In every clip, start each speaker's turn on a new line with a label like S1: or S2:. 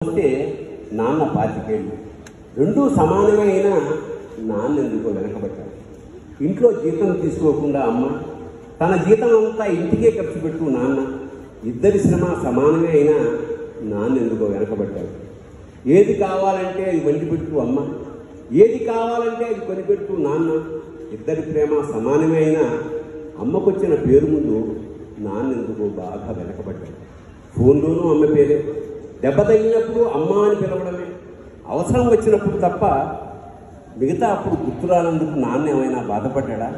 S1: వస్తే నాన్న 25 ఏళ్ళు. రెండూ సమానమైన నాన్న ఎందుకో వెనకబడ్డాడు. ఇంట్లో జీతం తీసుకోకుండా అమ్మ తన జీతం అంతా ఇంటికే ఖర్చు పెట్టు నాన్న. ఇద్దరి శ్రమ సమానమే అయినా నాన్న ఎందుకో వెనకబడ్డాడు. ఏది కావాలంటే అది వండిపెట్టు అమ్మ, ఏది కావాలంటే అది కొనిపెట్టు నాన్న. ఇద్దరి ప్రేమ సమానమే అయినా అమ్మకొచ్చిన పేరు ముందు నాన్న ఎందుకో బాగా వెనకబడ్డాడు. ఫోన్లోనూ అమ్మ పేరే, దెబ్బ తగిలినప్పుడు అమ్మ అని పిలవడమే, అవసరం వచ్చినప్పుడు తప్ప మిగతా అప్పుడు గుర్తురానందుకు నాన్న ఏమైనా బాధపడ్డా?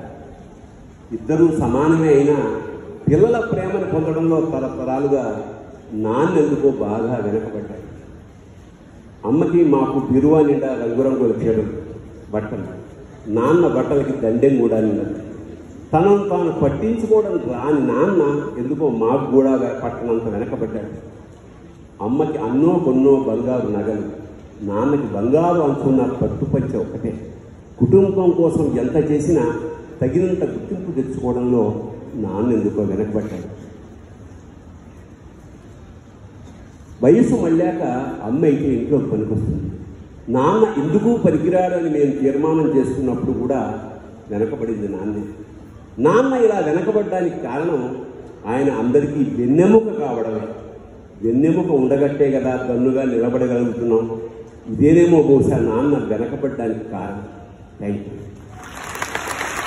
S1: ఇద్దరూ సమానమే అయినా పిల్లల ప్రేమను పొందడంలో తరతరాలుగా నాన్న ఎందుకో బాగా వెనకబడ్డాడు. అమ్మకి మాకు బిరువా నిండా రంగురంగుల చీరలు బట్టలు, నాన్న బట్టలకి దండెం కూడా నిండదు. తనను తాను పట్టించుకోవడం రాని నాన్న ఎందుకో మాకు కూడా పట్టనంత వెనకబడ్డాడు. అమ్మకి అన్నో కొన్నో బంగారు నగలు, నాన్నకి బంగారు అనుకున్న పట్టుపంచ ఒకటే. కుటుంబం కోసం ఎంత చేసినా తగినంత గుర్తింపు తెచ్చుకోవడంలో నాన్న ఎందుకో వెనకబడ్డాడు. వయసు మళ్ళాక అమ్మ అయితే ఇంట్లో పనికొస్తుంది. నాన్న ఎందుకు పనికిరాడని మేము తీర్మానం చేసుకున్నప్పుడు కూడా వెనకబడింది నాన్నే. నాన్న ఇలా వెనకబడ్డానికి కారణం ఆయన అందరికీ వెన్నెముక కావడమే. వెన్నెముక ఉండగట్టే కదా దన్నుగా నిలబడగలుగుతున్నాం. ఇదేనేమో బహుశా నాన్న వెనకబడ్డానికి కారణం. Thank you.